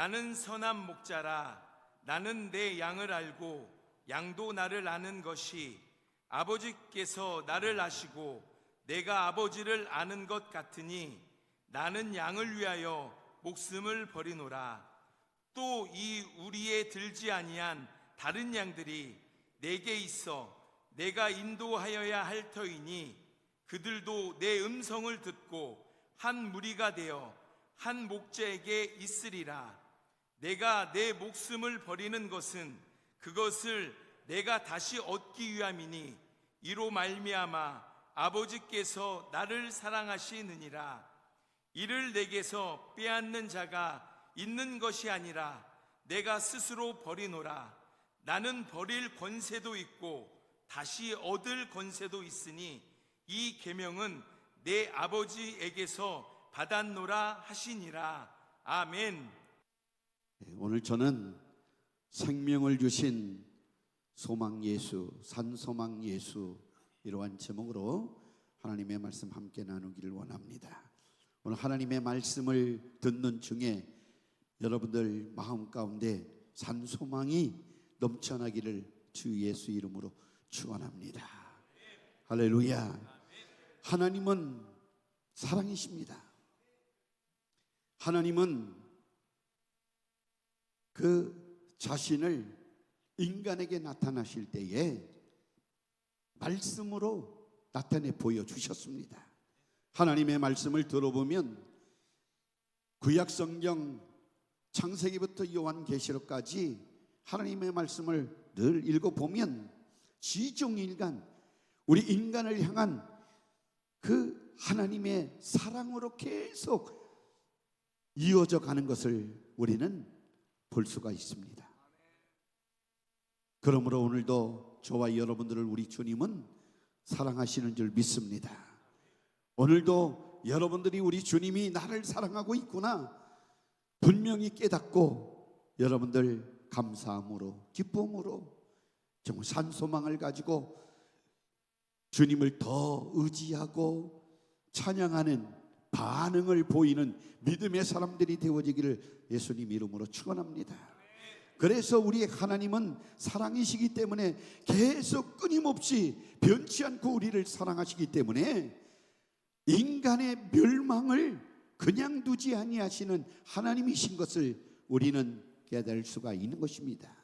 나는 선한 목자라. 나는 내 양을 알고 양도 나를 아는 것이 아버지께서 나를 아시고 내가 아버지를 아는 것 같으니 나는 양을 위하여 목숨을 버리노라. 또 이 우리에 들지 아니한 다른 양들이 내게 있어 내가 인도하여야 할 터이니 그들도 내 음성을 듣고 한 무리가 되어 한 목자에게 있으리라. 내가 내 목숨을 버리는 것은 그것을 내가 다시 얻기 위함이니 이로 말미암아 아버지께서 나를 사랑하시느니라. 이를 내게서 빼앗는 자가 있는 것이 아니라 내가 스스로 버리노라. 나는 버릴 권세도 있고 다시 얻을 권세도 있으니 이 계명은 내 아버지에게서 받았노라 하시니라. 아멘. 오늘 저는 생명을 주신 소망 예수, 산소망 예수, 이러한 제목으로 하나님의 말씀 함께 나누기를 원합니다. 오늘 하나님의 말씀을 듣는 중에 여러분들 마음 가운데 산소망이 넘쳐나기를 주 예수 이름으로 축원합니다. 할렐루야. 하나님은 사랑이십니다. 하나님은 그 자신을 인간에게 나타나실 때에 말씀으로 나타내 보여주셨습니다. 하나님의 말씀을 들어보면 구약성경 창세기부터 요한계시록까지 하나님의 말씀을 늘 읽어보면 지중일간 우리 인간을 향한 그 하나님의 사랑으로 계속 이어져 가는 것을 우리는 볼 수가 있습니다. 그러므로 오늘도 저와 여러분들을 우리 주님은 사랑하시는 줄 믿습니다. 오늘도 여러분들이 우리 주님이 나를 사랑하고 있구나 분명히 깨닫고 여러분들 감사함으로 기쁨으로 정말 산소망을 가지고 주님을 더 의지하고 찬양하는 반응을 보이는 믿음의 사람들이 되어지기를 예수님 이름으로 축원합니다. 그래서 우리 하나님은 사랑이시기 때문에 계속 끊임없이 변치 않고 우리를 사랑하시기 때문에 인간의 멸망을 그냥 두지 아니하시는 하나님이신 것을 우리는 깨달을 수가 있는 것입니다.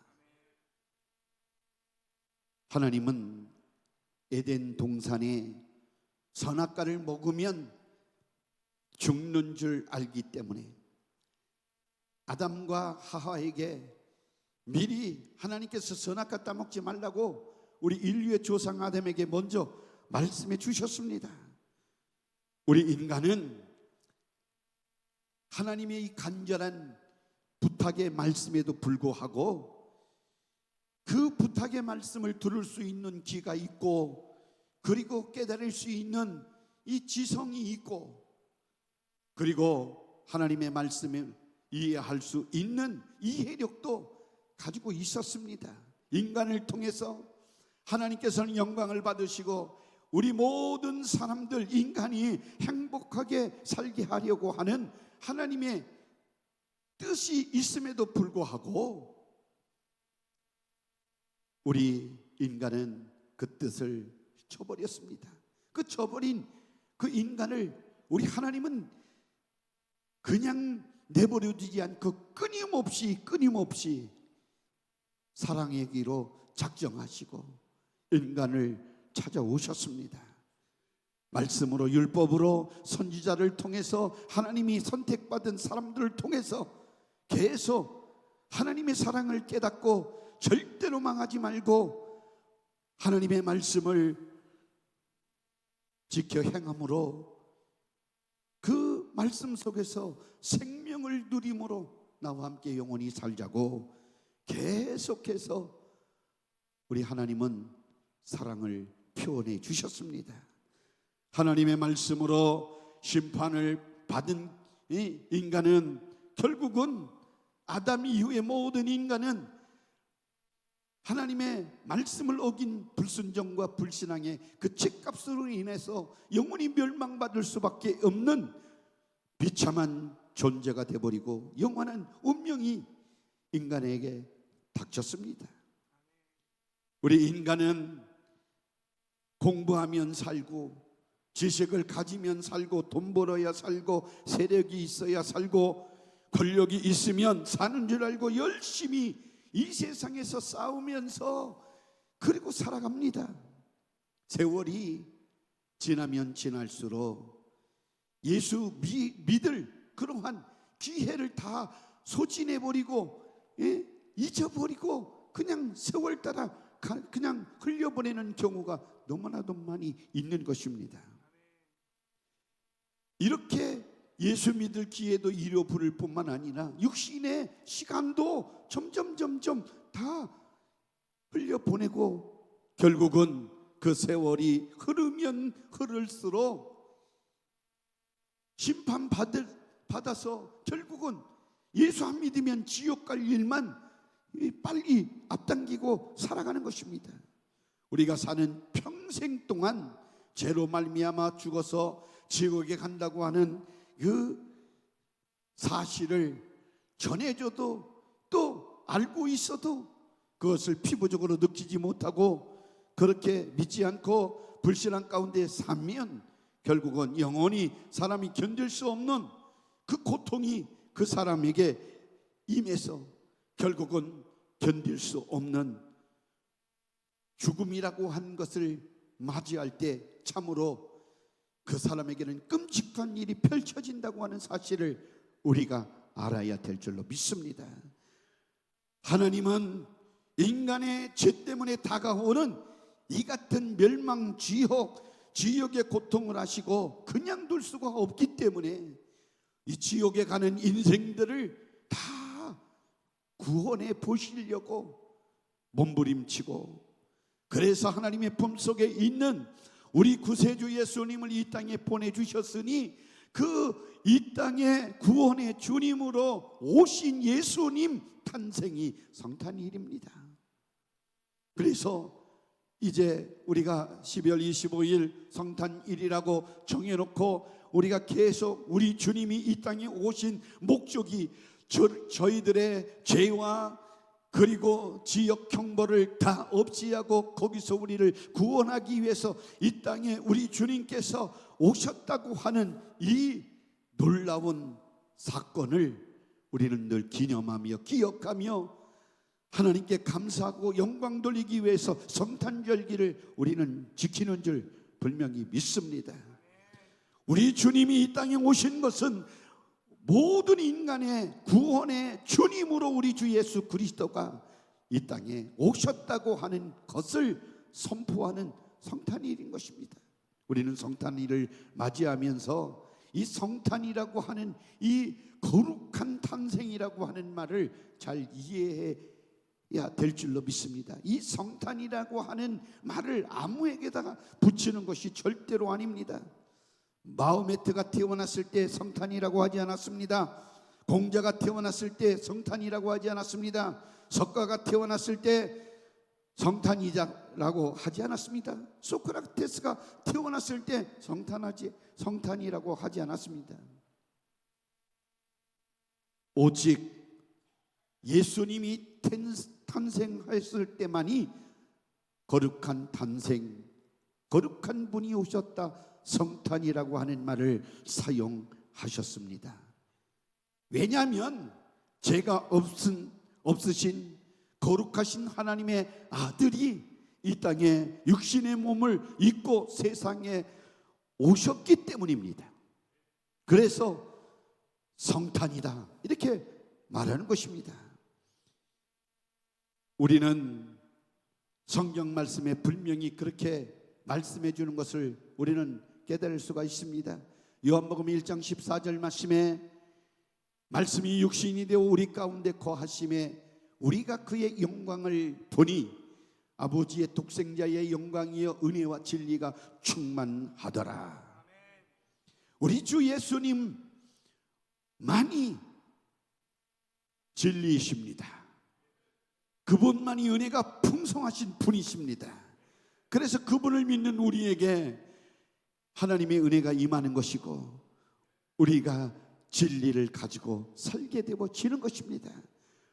하나님은 에덴 동산에 선악과를 먹으면 죽는 줄 알기 때문에 아담과 하와에게 미리 하나님께서 선악과 따먹지 말라고 우리 인류의 조상 아담에게 먼저 말씀해 주셨습니다. 우리 인간은 하나님의 이 간절한 부탁의 말씀에도 불구하고 그 부탁의 말씀을 들을 수 있는 귀가 있고 그리고 깨달을 수 있는 이 지성이 있고 그리고 하나님의 말씀을 이해할 수 있는 이해력도 가지고 있었습니다. 인간을 통해서 하나님께서는 영광을 받으시고 우리 모든 사람들 인간이 행복하게 살게 하려고 하는 하나님의 뜻이 있음에도 불구하고 우리 인간은 그 뜻을 쳐버렸습니다. 그 쳐버린 그 인간을 우리 하나님은 그냥 내버려두지 않고 끊임없이 사랑하기로 작정하시고 인간을 찾아오셨습니다. 말씀으로 율법으로 선지자를 통해서 하나님이 선택받은 사람들을 통해서 계속 하나님의 사랑을 깨닫고 절대로 망하지 말고 하나님의 말씀을 지켜 행함으로 그 말씀 속에서 생명을 누림으로 나와 함께 영원히 살자고 계속해서 우리 하나님은 사랑을 표현해 주셨습니다. 하나님의 말씀으로 심판을 받은 이 인간은 결국은 아담 이후의 모든 인간은 하나님의 말씀을 어긴 불순종과 불신앙의 그 죄값으로 인해서 영원히 멸망받을 수밖에 없는 비참한 존재가 되어버리고 영원한 운명이 인간에게 닥쳤습니다. 우리 인간은 공부하면 살고, 지식을 가지면 살고, 돈 벌어야 살고, 세력이 있어야 살고, 권력이 있으면 사는 줄 알고 열심히 이 세상에서 싸우면서 그리고 살아갑니다. 세월이 지나면 지날수록 예수 믿을 그러한 기회를 다 소진해버리고, 잊어버리고 그냥 세월 따라 그냥 흘려보내는 경우가 너무나도 많이 있는 것입니다. 이렇게 예수 믿을 기회도 잃어버릴 뿐만 아니라 육신의 시간도 점점 다 흘려보내고, 결국은 그 세월이 흐르면 흐를수록 심판받아서 결국은 예수 안 믿으면 지옥 갈 일만 빨리 앞당기고 살아가는 것입니다. 우리가 사는 평생 동안 죄로 말미암아 죽어서 지옥에 간다고 하는 그 사실을 전해줘도 또 알고 있어도 그것을 피부적으로 느끼지 못하고 그렇게 믿지 않고 불신앙 가운데 살면 결국은 영원히 사람이 견딜 수 없는 그 고통이 그 사람에게 임해서 결국은 견딜 수 없는 죽음이라고 한 것을 맞이할 때 참으로 그 사람에게는 끔찍한 일이 펼쳐진다고 하는 사실을 우리가 알아야 될 줄로 믿습니다. 하나님은 인간의 죄 때문에 다가오는 이 같은 멸망, 지옥의 고통을 하시고 그냥 둘 수가 없기 때문에 이 지옥에 가는 인생들을 다 구원해 보시려고 몸부림치고, 그래서 하나님의 품속에 있는 우리 구세주 예수님을 이 땅에 보내주셨으니 그 이 땅에 구원의 주님으로 오신 예수님 탄생이 성탄일입니다. 그래서 이제 우리가 12월 25일 성탄일이라고 정해놓고 우리가 계속 우리 주님이 이 땅에 오신 목적이 저희들의 죄와 그리고 지역 형벌을 다 없이하고 거기서 우리를 구원하기 위해서 이 땅에 우리 주님께서 오셨다고 하는 이 놀라운 사건을 우리는 늘 기념하며 기억하며 하나님께 감사하고 영광 돌리기 위해서 성탄절기를 우리는 지키는 줄 분명히 믿습니다. 우리 주님이 이 땅에 오신 것은 모든 인간의 구원의 주님으로 우리 주 예수 그리스도가 이 땅에 오셨다고 하는 것을 선포하는 성탄일인 것입니다. 우리는 성탄일을 맞이하면서 이 성탄이라고 하는 이 거룩한 탄생이라고 하는 말을 잘 이해해야 될 줄로 믿습니다. 이 성탄이라고 하는 말을 아무에게다가 붙이는 것이 절대로 아닙니다. 마호메트가 태어났을 때 성탄이라고 하지 않았습니다. 공자가 태어났을 때 성탄이라고 하지 않았습니다. 석가가 태어났을 때 성탄이라고 하지 않았습니다. 소크라테스가 태어났을 때 성탄이라고 하지 않았습니다. 오직 예수님이 탄생했을 때만이 거룩한 탄생, 거룩한 분이 오셨다, 성탄이라고 하는 말을 사용하셨습니다. 왜냐하면 죄가 없으신 거룩하신 하나님의 아들이 이 땅에 육신의 몸을 입고 세상에 오셨기 때문입니다. 그래서 성탄이다 이렇게 말하는 것입니다. 우리는 성경 말씀에 분명히 그렇게 말씀해 주는 것을 우리는 깨달을 수가 있습니다. 요한복음 1장 14절 말씀이 육신이 되어 우리 가운데 거하심에 우리가 그의 영광을 보니 아버지의 독생자의 영광이여 은혜와 진리가 충만하더라. 우리 주 예수님 만이 진리이십니다. 그분만이 은혜가 풍성하신 분이십니다. 그래서 그분을 믿는 우리에게 하나님의 은혜가 임하는 것이고 우리가 진리를 가지고 살게 되어지는 것입니다.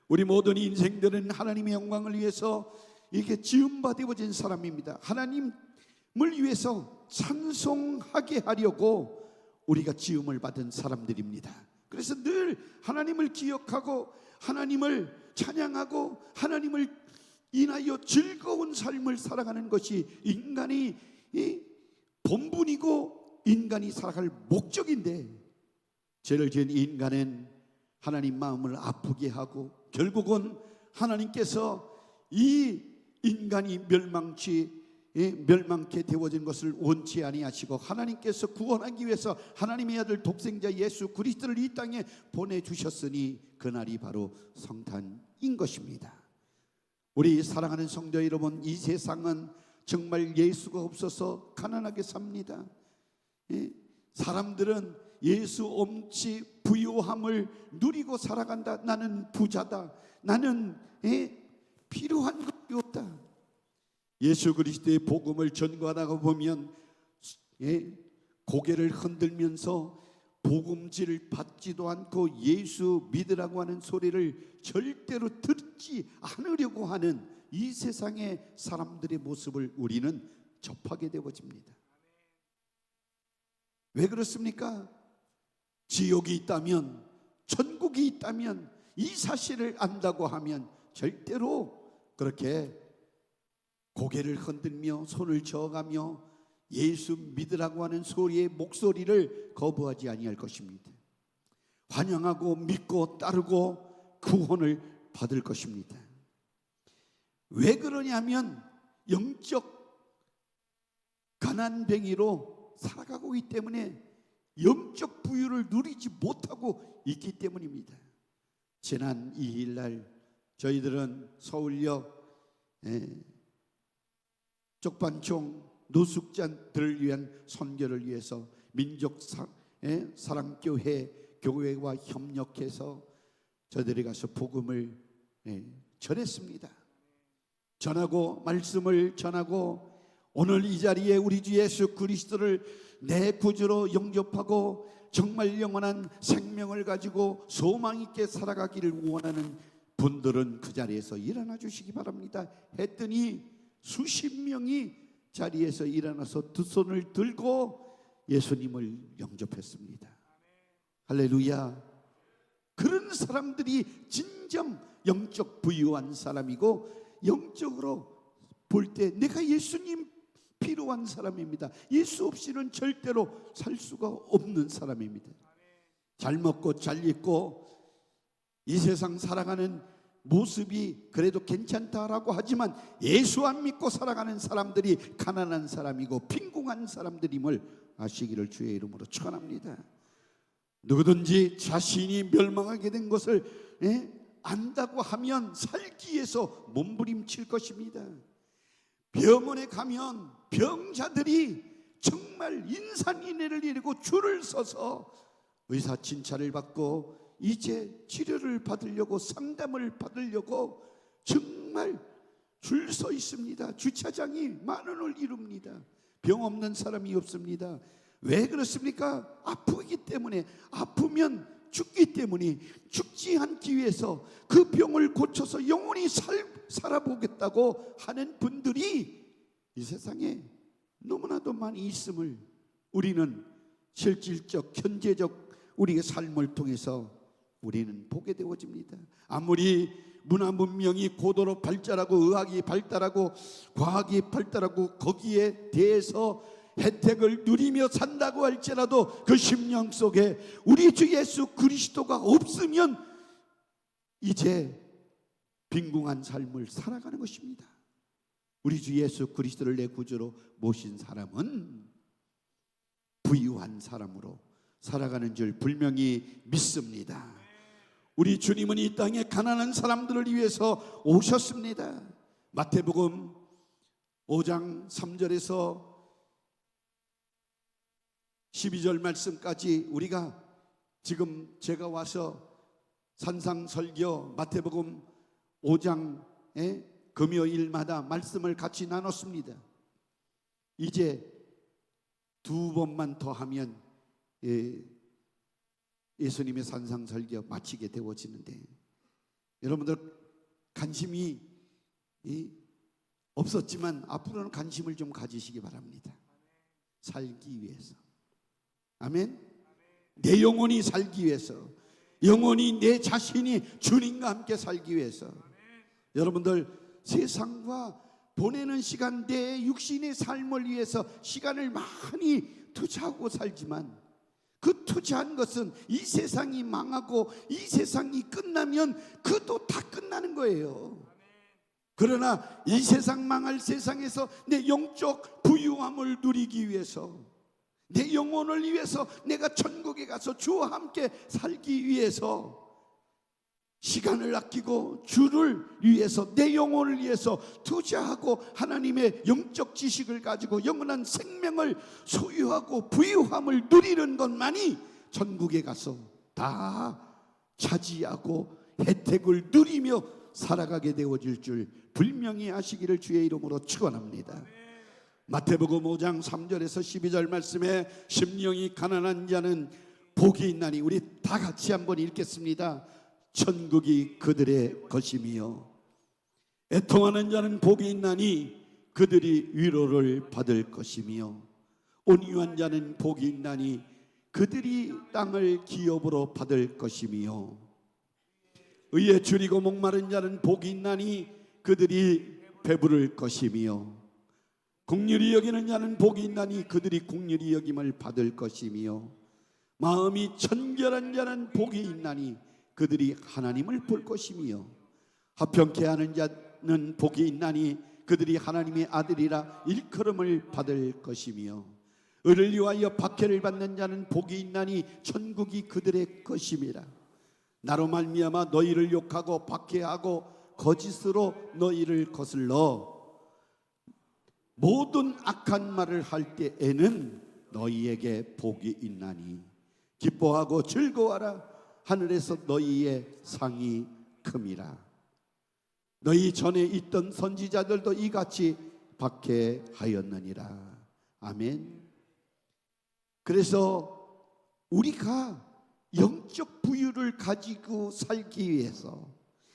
우리 모든 인생들은 하나님의 영광을 위해서 이렇게 지음받아진 사람입니다. 하나님을 위해서 찬송하게 하려고 우리가 지음을 받은 사람들입니다. 그래서 늘 하나님을 기억하고 하나님을 찬양하고 하나님을 인하여 즐거운 삶을 살아가는 것이 인간의 본분이고 인간이 살아갈 목적인데, 죄를 지은 인간은 하나님 마음을 아프게 하고 결국은 하나님께서 이 인간이 멸망케 되어진 것을 원치 아니하시고 하나님께서 구원하기 위해서 하나님의 아들 독생자 예수 그리스도를 이 땅에 보내주셨으니 그날이 바로 성탄인 것입니다. 우리 사랑하는 성도 여러분, 이 세상은 정말 예수가 없어서 가난하게 삽니다. 사람들은 예수 없이 부유함을 누리고 살아간다. 나는 부자다. 나는 필요한 것이 없다. 예수 그리스도의 복음을 전거하다가 보면 고개를 흔들면서 복음지를 받지도 않고 예수 믿으라고 하는 소리를 절대로 듣지 않으려고 하는 이 세상의 사람들의 모습을 우리는 접하게 되어집니다. 왜 그렇습니까? 지옥이 있다면, 천국이 있다면, 이 사실을 안다고 하면 절대로 그렇게 고개를 흔들며 손을 저어가며 예수 믿으라고 하는 소리의 목소리를 거부하지 아니할 것입니다. 환영하고 믿고 따르고 구원을 받을 것입니다. 왜 그러냐면 영적 가난뱅이로 살아가고 있기 때문에, 영적 부유를 누리지 못하고 있기 때문입니다. 지난 2일 날 저희들은 서울역 쪽반총 노숙자들을 위한 선교를 위해서 민족사랑교회 교회와 협력해서 저들이 가서 복음을 전했습니다. 전하고 말씀을 전하고 오늘 이 자리에 우리 주 예수 그리스도를 내 구주로 영접하고 정말 영원한 생명을 가지고 소망 있게 살아가기를 원하는 분들은 그 자리에서 일어나 주시기 바랍니다. 했더니 수십 명이 자리에서 일어나서 두 손을 들고 예수님을 영접했습니다. 할렐루야. 그런 사람들이 진정 영적 부유한 사람이고 영적으로 볼 때 내가 예수님 필요한 사람입니다. 예수 없이는 절대로 살 수가 없는 사람입니다. 잘 먹고 잘 입고 이 세상 살아가는 모습이 그래도 괜찮다라고 하지만 예수 안 믿고 살아가는 사람들이 가난한 사람이고 빈궁한 사람들임을 아시기를 주의 이름으로 축원합니다. 누구든지 자신이 멸망하게 된 것을 안다고 하면 살기 위해서 몸부림칠 것입니다. 병원에 가면 병자들이 정말 인산인해를 이루고 줄을 서서 의사 진찰을 받고 이제 치료를 받으려고 상담을 받으려고 정말 줄 서 있습니다. 주차장이 만원을 이룹니다. 병 없는 사람이 없습니다. 왜 그렇습니까? 아프기 때문에, 아프면 죽기 때문에, 죽지 않기 위해서 그 병을 고쳐서 영원히 살아보겠다고 하는 분들이 이 세상에 너무나도 많이 있음을 우리는 실질적 현재적 우리의 삶을 통해서 우리는 보게 되어집니다. 아무리 문화 문명이 고도로 발달하고 의학이 발달하고 과학이 발달하고 거기에 대해서 혜택을 누리며 산다고 할지라도 그 심령 속에 우리 주 예수 그리스도가 없으면 이제 빈궁한 삶을 살아가는 것입니다. 우리 주 예수 그리스도를 내 구주로 모신 사람은 부유한 사람으로 살아가는 줄 분명히 믿습니다. 우리 주님은 이 땅에 가난한 사람들을 위해서 오셨습니다. 마태복음 5장 3절에서 12절 말씀까지 우리가 지금 제가 와서 산상설교 마태복음 5장에 금요일마다 말씀을 같이 나눴습니다. 이제 두 번만 더 하면 예수님의 산상설교 마치게 되어지는데, 여러분들 관심이 없었지만 앞으로는 관심을 좀 가지시기 바랍니다. 살기 위해서. 아멘. 내 영혼이 살기 위해서, 영혼이 내 자신이 주님과 함께 살기 위해서. 여러분들 세상과 보내는 시간, 내 육신의 삶을 위해서 시간을 많이 투자하고 살지만, 그 투자한 것은 이 세상이 망하고 이 세상이 끝나면 그도 다 끝나는 거예요. 그러나 이 세상 망할 세상에서 내 영적 부유함을 누리기 위해서, 내 영혼을 위해서 내가 천국에 가서 주와 함께 살기 위해서 시간을 아끼고 주를 위해서, 내 영혼을 위해서 투자하고 하나님의 영적 지식을 가지고 영원한 생명을 소유하고 부유함을 누리는 것만이 천국에 가서 다 차지하고 혜택을 누리며 살아가게 되어질 줄 분명히 아시기를 주의 이름으로 축원합니다. 마태복음 5장 3절에서 12절 말씀에 심령이 가난한 자는 복이 있나니, 우리 다 같이 한번 읽겠습니다. 천국이 그들의 것이며 애통하는 자는 복이 있나니 그들이 위로를 받을 것이며 온유한 자는 복이 있나니 그들이 땅을 기업으로 받을 것이며 의에 줄이고 목마른 자는 복이 있나니 그들이 배부를 것이며 긍휼히 여기는 자는 복이 있나니 그들이 긍휼히 여김을 받을 것이며 마음이 청결한 자는 복이 있나니 그들이 하나님을 볼 것이며 화평케 하는 자는 복이 있나니 그들이 하나님의 아들이라 일컬음을 받을 것이며 의를 위하여 박해를 받는 자는 복이 있나니 천국이 그들의 것임이라. 나로 말미암아 너희를 욕하고 박해하고 거짓으로 너희를 거슬러 모든 악한 말을 할 때에는 너희에게 복이 있나니 기뻐하고 즐거워하라. 하늘에서 너희의 상이 큼이라. 너희 전에 있던 선지자들도 이같이 박해하였느니라. 아멘. 그래서 우리가 영적 부유를 가지고 살기 위해서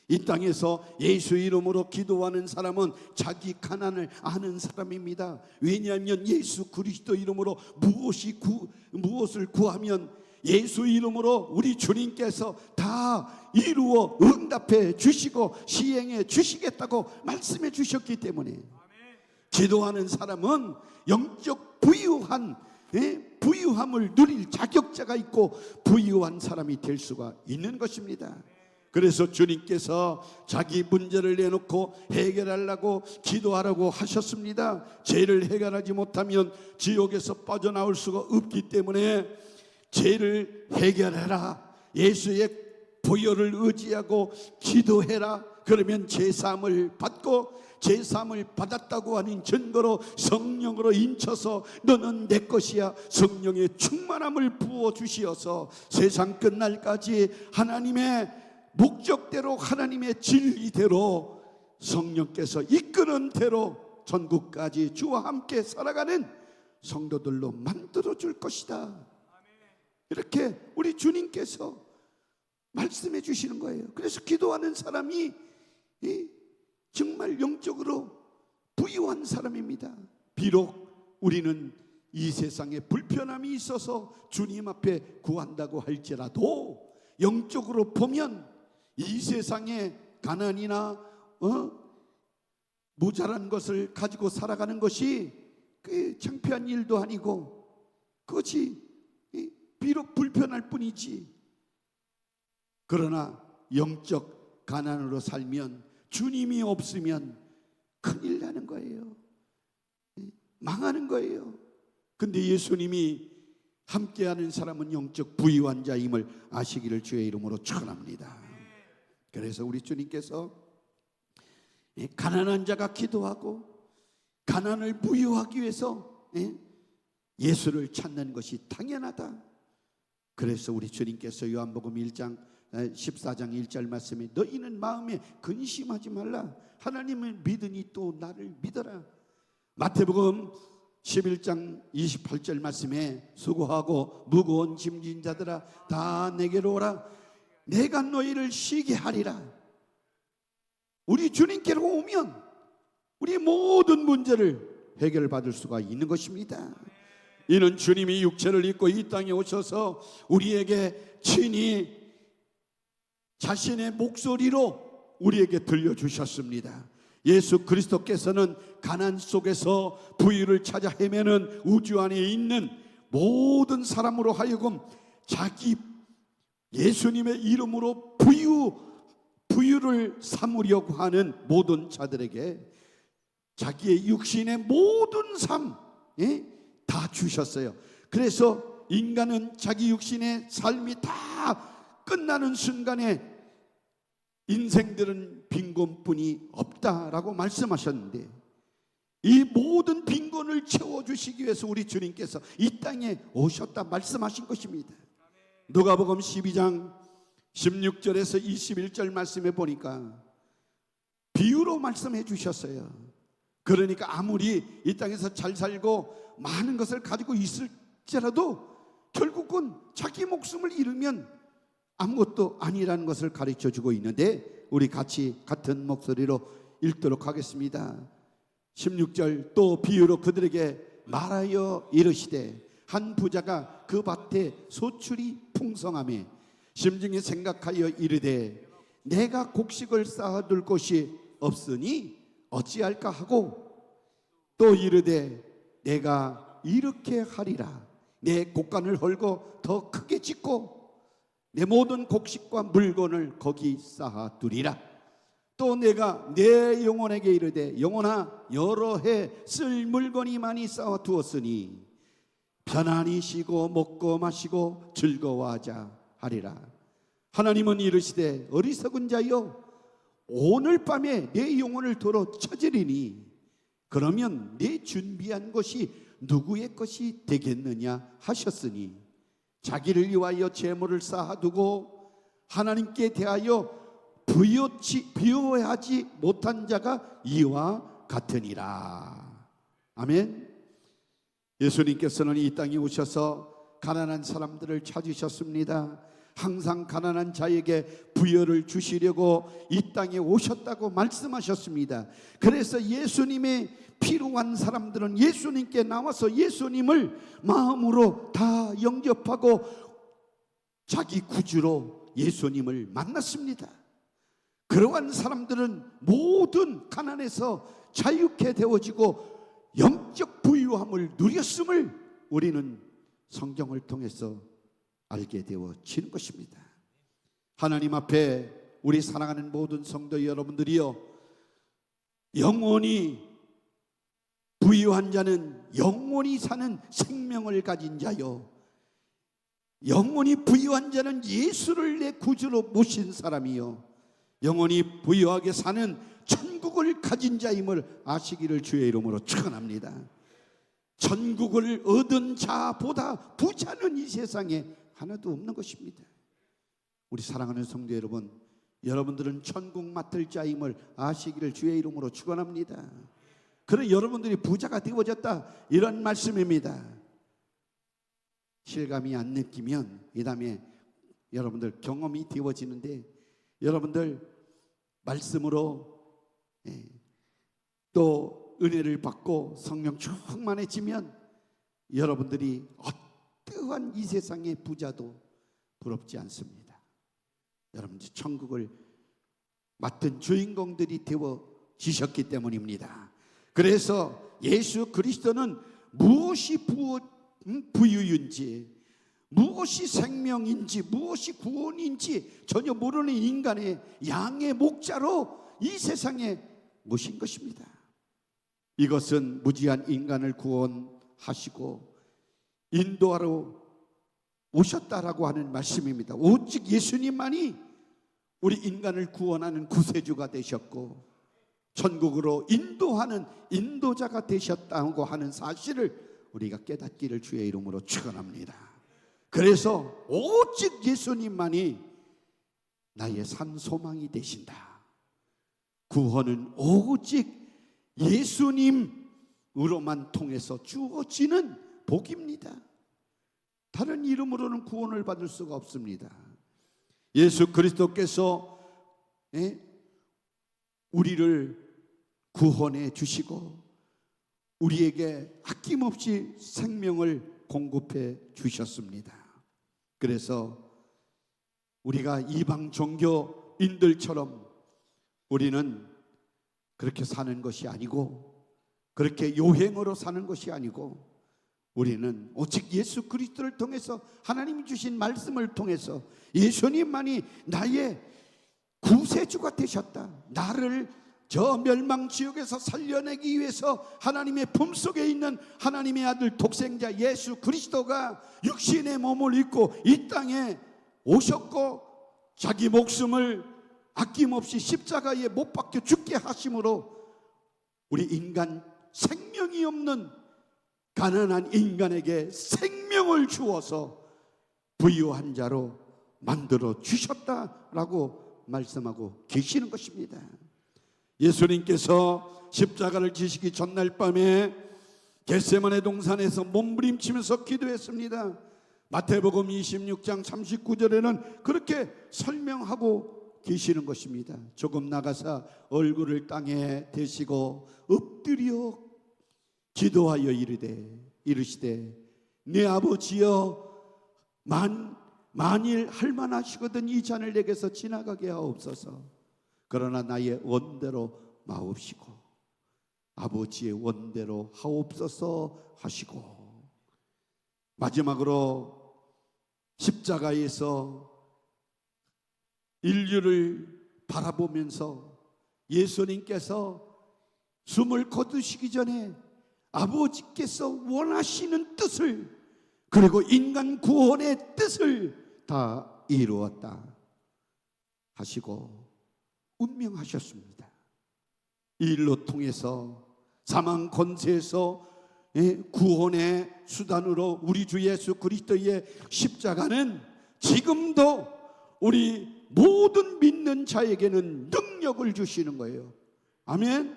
이 땅에서 예수 이름으로 기도하는 사람은 자기 가난을 아는 사람입니다. 왜냐하면 예수 그리스도 이름으로 무엇을 구하면 예수 이름으로 우리 주님께서 다 이루어 응답해 주시고 시행해 주시겠다고 말씀해 주셨기 때문에 기도하는 사람은 영적 부유함을 누릴 자격자가 있고 부유한 사람이 될 수가 있는 것입니다. 그래서 주님께서 자기 문제를 내놓고 해결하려고 기도하라고 하셨습니다. 죄를 해결하지 못하면 지옥에서 빠져나올 수가 없기 때문에 죄를 해결해라. 예수의 보혈을 의지하고 기도해라. 그러면 죄사함을 받고 죄사함을 받았다고 하는 증거로 성령으로 인쳐서 너는 내 것이야. 성령의 충만함을 부어주시어서 세상 끝날까지 하나님의 목적대로 하나님의 진리대로 성령께서 이끄는 대로 천국까지 주와 함께 살아가는 성도들로 만들어줄 것이다. 이렇게 우리 주님께서 말씀해 주시는 거예요. 그래서 기도하는 사람이 정말 영적으로 부유한 사람입니다. 비록 우리는 이 세상에 불편함이 있어서 주님 앞에 구한다고 할지라도 영적으로 보면 이 세상에 가난이나 모자란 것을 가지고 살아가는 것이 창피한 일도 아니고 그것이 비록 불편할 뿐이지. 그러나 영적 가난으로 살면 주님이 없으면 큰일 나는 거예요. 망하는 거예요. 근데 예수님이 함께하는 사람은 영적 부유한 자임을 아시기를 주의 이름으로 축원합니다. 그래서 우리 주님께서 가난한 자가 기도하고 가난을 부유하기 위해서 예수를 찾는 것이 당연하다. 그래서 우리 주님께서 요한복음 1장 14장 1절 말씀에 너희는 마음에 근심하지 말라. 하나님을 믿으니 또 나를 믿어라. 마태복음 11장 28절 말씀에 수고하고 무거운 짐진 자들아 다 내게로 오라 내가 너희를 쉬게 하리라. 우리 주님께로 오면 우리 모든 문제를 해결받을 수가 있는 것입니다. 이는 주님이 육체를 입고 이 땅에 오셔서 우리에게 친히 자신의 목소리로 우리에게 들려주셨습니다. 예수 그리스도께서는 가난 속에서 부유를 찾아 헤매는 우주 안에 있는 모든 사람으로 하여금 자기 예수님의 이름으로 부유를 삼으려고 하는 모든 자들에게 자기의 육신의 모든 삶 다 주셨어요. 그래서 인간은 자기 육신의 삶이 다 끝나는 순간에 인생들은 빈곤뿐이 없다라고 말씀하셨는데 이 모든 빈곤을 채워주시기 위해서 우리 주님께서 이 땅에 오셨다 말씀하신 것입니다. 누가복음 12장 16절에서 21절 말씀에 보니까 비유로 말씀해 주셨어요. 그러니까 아무리 이 땅에서 잘 살고 많은 것을 가지고 있을지라도 결국은 자기 목숨을 잃으면 아무것도 아니라는 것을 가르쳐 주고 있는데 우리 같이 같은 목소리로 읽도록 하겠습니다. 16절 또 비유로 그들에게 말하여 이르시되 한 부자가 그 밭에 소출이 풍성하며 심중에 생각하여 이르되 내가 곡식을 쌓아둘 곳이 없으니 어찌할까 하고 또 이르되 내가 이렇게 하리라 내 곡간을 헐고 더 크게 짓고 내 모든 곡식과 물건을 거기 쌓아두리라. 또 내가 내 영혼에게 이르되 영혼아 여러 해 쓸 물건이 많이 쌓아두었으니 편안히 쉬고 먹고 마시고 즐거워하자 하리라. 하나님은 이르시되 어리석은 자여 오늘 밤에 내 영혼을 도로 찾으리니 그러면 내 준비한 것이 누구의 것이 되겠느냐 하셨으니 자기를 위하여 재물을 쌓아두고 하나님께 대하여 부여하지 못한 자가 이와 같으니라. 아멘. 예수님께서는 이 땅에 오셔서 가난한 사람들을 찾으셨습니다. 항상 가난한 자에게 부여를 주시려고 이 땅에 오셨다고 말씀하셨습니다. 그래서 예수님의 필요한 사람들은 예수님께 나와서 예수님을 마음으로 다 영접하고 자기 구주로 예수님을 만났습니다. 그러한 사람들은 모든 가난에서 자유케 되어지고 영적 부유함을 누렸음을 우리는 성경을 통해서 알게 되어지는 것입니다. 하나님 앞에 우리 사랑하는 모든 성도 여러분들이요, 영원히 부유한 자는 영원히 사는 생명을 가진 자요, 영원히 부유한 자는 예수를 내 구주로 모신 사람이요, 영원히 부유하게 사는 천국을 가진 자임을 아시기를 주의 이름으로 축원합니다. 천국을 얻은 자보다 부자는 이 세상에 하나도 없는 것입니다. 우리 사랑하는 성도 여러분, 여러분들은 천국 맡을 자임을 아시기를 주의 이름으로 축원합니다. 그래 여러분들이 부자가 되어졌다 이런 말씀입니다. 실감이 안 느끼면 이 다음에 여러분들 경험이 되어지는데, 여러분들 말씀으로 또 은혜를 받고 성령 충만해지면 여러분들이 어떠한 이 세상의 부자도 부럽지 않습니다. 여러분들 천국을 맡은 주인공들이 되어지셨기 때문입니다. 그래서 예수 그리스도는 무엇이 부유인지, 무엇이 생명인지, 무엇이 구원인지 전혀 모르는 인간의 양의 목자로 이 세상에 모신 것입니다. 이것은 무지한 인간을 구원하시고 인도하러 오셨다라고 하는 말씀입니다. 오직 예수님만이 우리 인간을 구원하는 구세주가 되셨고 천국으로 인도하는 인도자가 되셨다고 하는 사실을 우리가 깨닫기를 주의 이름으로 축원합니다. 그래서 오직 예수님만이 나의 산 소망이 되신다. 구원은 오직 예수님 으로만 통해서 주어지는 복입니다. 다른 이름으로는 구원을 받을 수가 없습니다. 예수 그리스도께서 우리를 구원해 주시고 우리에게 아낌없이 생명을 공급해 주셨습니다. 그래서 우리가 이방 종교인들처럼 우리는 그렇게 사는 것이 아니고, 그렇게 요행으로 사는 것이 아니고, 우리는 오직 예수 그리스도를 통해서, 하나님이 주신 말씀을 통해서 예수님만이 나의 구세주가 되셨다, 나를 저 멸망지옥에서 살려내기 위해서 하나님의 품속에 있는 하나님의 아들 독생자 예수 그리스도가 육신의 몸을 입고 이 땅에 오셨고 자기 목숨을 아낌없이 십자가에 못 박혀 죽게 하심으로 우리 인간, 생명이 없는 가난한 인간에게 생명을 주어서 부유한 자로 만들어 주셨다라고 말씀하고 계시는 것입니다. 예수님께서 십자가를 지시기 전날 밤에 겟세마네 동산에서 몸부림치면서 기도했습니다. 마태복음 26장 39절에는 그렇게 설명하고 계시는 것입니다. 조금 나가사 얼굴을 땅에 대시고 엎드려 기도하여 이르시되 내 아버지여, 만일 할만하시거든 이 잔을 내게서 지나가게 하옵소서. 그러나 나의 원대로 마옵시고 아버지의 원대로 하옵소서 하시고, 마지막으로 십자가에서 인류를 바라보면서 예수님께서 숨을 거두시기 전에 아버지께서 원하시는 뜻을, 그리고 인간 구원의 뜻을 다 이루었다 하시고 운명하셨습니다. 이 일로 통해서 사망 권세에서 구원의 수단으로 우리 주 예수 그리스도의 십자가는 지금도 우리 모든 믿는 자에게는 능력을 주시는 거예요. 아멘.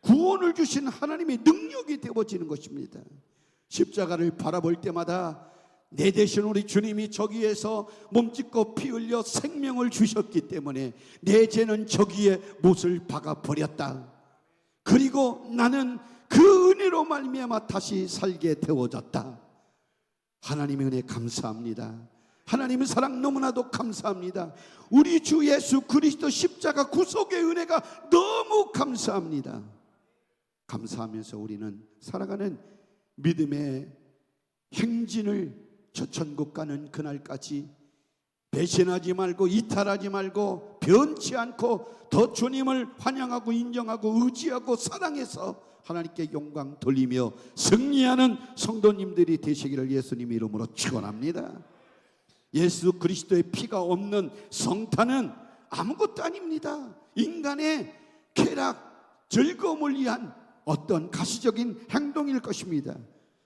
구원을 주신 하나님의 능력이 되어지는 것입니다. 십자가를 바라볼 때마다 내 대신 우리 주님이 저기에서 몸짓고 피 흘려 생명을 주셨기 때문에 내 죄는 저기에 못을 박아버렸다. 그리고 나는 그 은혜로 말미암아 다시 살게 되어졌다. 하나님의 은혜 감사합니다. 하나님의 사랑 너무나도 감사합니다. 우리 주 예수 그리스도 십자가 구속의 은혜가 너무 감사합니다. 감사하면서 우리는 살아가는 믿음의 행진을 저 천국 가는 그날까지 배신하지 말고 이탈하지 말고 변치 않고 더 주님을 환영하고 인정하고 의지하고 사랑해서 하나님께 영광 돌리며 승리하는 성도님들이 되시기를 예수님 이름으로 축원합니다. 예수 그리스도의 피가 없는 성탄은 아무것도 아닙니다. 인간의 쾌락, 즐거움을 위한 어떤 가시적인 행동일 것입니다.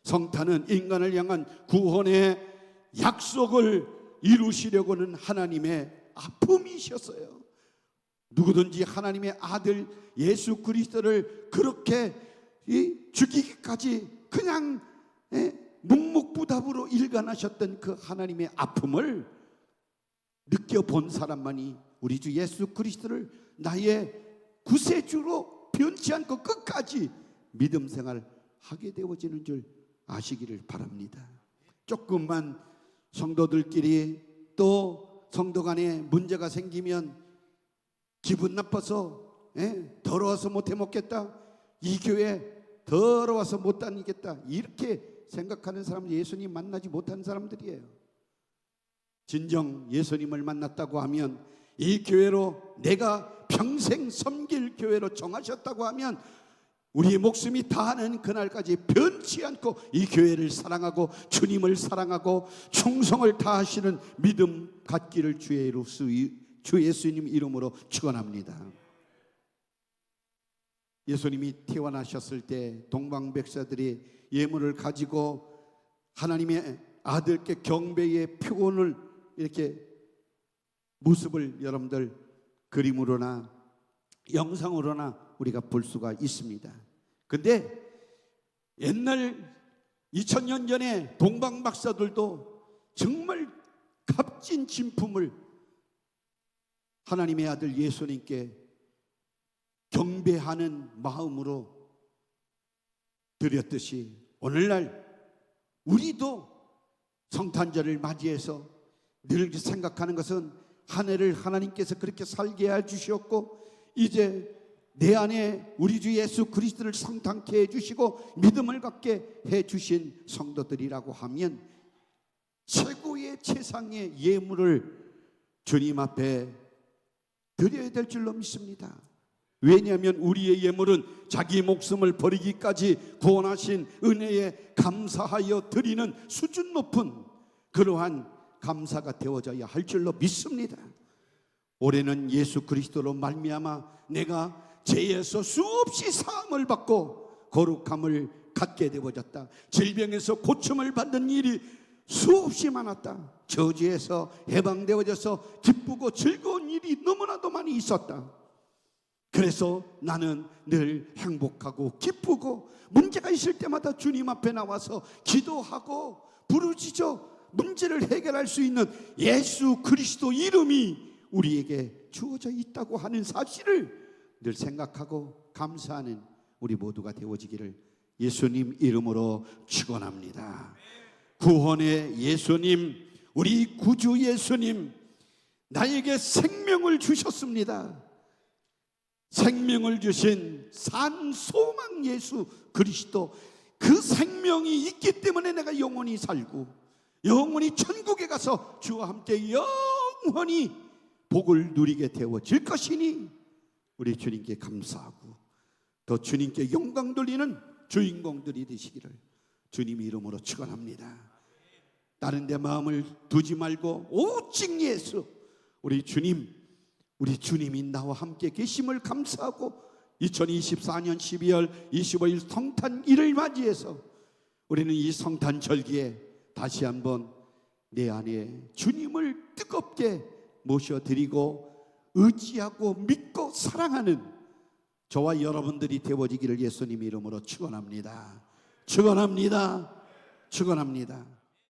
성탄은 인간을 향한 구원의 약속을 이루시려고는 하나님의 아픔이셨어요. 누구든지 하나님의 아들 예수 그리스도를 그렇게 죽이기까지 그냥 묵묵부답으로 일관하셨던 그 하나님의 아픔을 느껴본 사람만이 우리 주 예수 그리스도를 나의 구세주로 변치 않고 끝까지 믿음 생활 하게 되어지는 줄 아시기를 바랍니다. 조금만 성도들끼리 또 성도 간에 문제가 생기면 기분 나빠서 더러워서 못 해먹겠다, 이 교회 더러워서 못 다니겠다, 이렇게 생각하는 사람은 예수님 만나지 못한 사람들이에요. 진정 예수님을 만났다고 하면, 이 교회로 내가 평생 섬길 교회로 정하셨다고 하면 우리의 목숨이 다하는 그날까지 변치 않고 이 교회를 사랑하고 주님을 사랑하고 충성을 다하시는 믿음 갖기를 주 예수님 이름으로 축원합니다. 예수님이 태어나셨을 때 동방백사들이 예물을 가지고 하나님의 아들께 경배의 표본을 이렇게 모습을 여러분들 그림으로나 영상으로나 우리가 볼 수가 있습니다. 근데 옛날 2000년 전에 동방 박사들도 정말 값진 진품을 하나님의 아들 예수님께 경배하는 마음으로 드렸듯이 오늘날 우리도 성탄절을 맞이해서 늘 생각하는 것은 한 해를 하나님께서 그렇게 살게 해주셨고 이제 내 안에 우리 주 예수 그리스도를 성탄케 해주시고 믿음을 갖게 해주신 성도들이라고 하면 최고의 최상의 예물을 주님 앞에 드려야 될 줄로 믿습니다. 왜냐하면 우리의 예물은 자기 목숨을 버리기까지 구원하신 은혜에 감사하여 드리는 수준 높은 그러한 감사가 되어져야 할 줄로 믿습니다. 올해는 예수 그리스도로 말미암아 내가 죄에서 수없이 사함을 받고 거룩함을 갖게 되어졌다. 질병에서 고침을 받는 일이 수없이 많았다. 저주에서 해방되어져서 기쁘고 즐거운 일이 너무나도 많이 있었다. 그래서 나는 늘 행복하고 기쁘고 문제가 있을 때마다 주님 앞에 나와서 기도하고 부르짖어 문제를 해결할 수 있는 예수 그리스도 이름이 우리에게 주어져 있다고 하는 사실을 늘 생각하고 감사하는 우리 모두가 되어지기를 예수님 이름으로 축원합니다. 구원의 예수님, 우리 구주 예수님, 나에게 생명을 주셨습니다. 생명을 주신 산 소망 예수 그리스도, 그 생명이 있기 때문에 내가 영원히 살고 영원히 천국에 가서 주와 함께 영원히 복을 누리게 되어질 것이니 우리 주님께 감사하고 또 주님께 영광 돌리는 주인공들이 되시기를 주님 이름으로 축원합니다. 다른 데 마음을 두지 말고 오직 예수, 우리 주님이 나와 함께 계심을 감사하고 2024년 12월 25일 성탄일을 맞이해서 우리는 이 성탄절기에 다시 한번 내 안에 주님을 뜨겁게 모셔드리고 의지하고 믿고 사랑하는 저와 여러분들이 되어지기를 예수님 이름으로 축원합니다. 축원합니다. 축원합니다.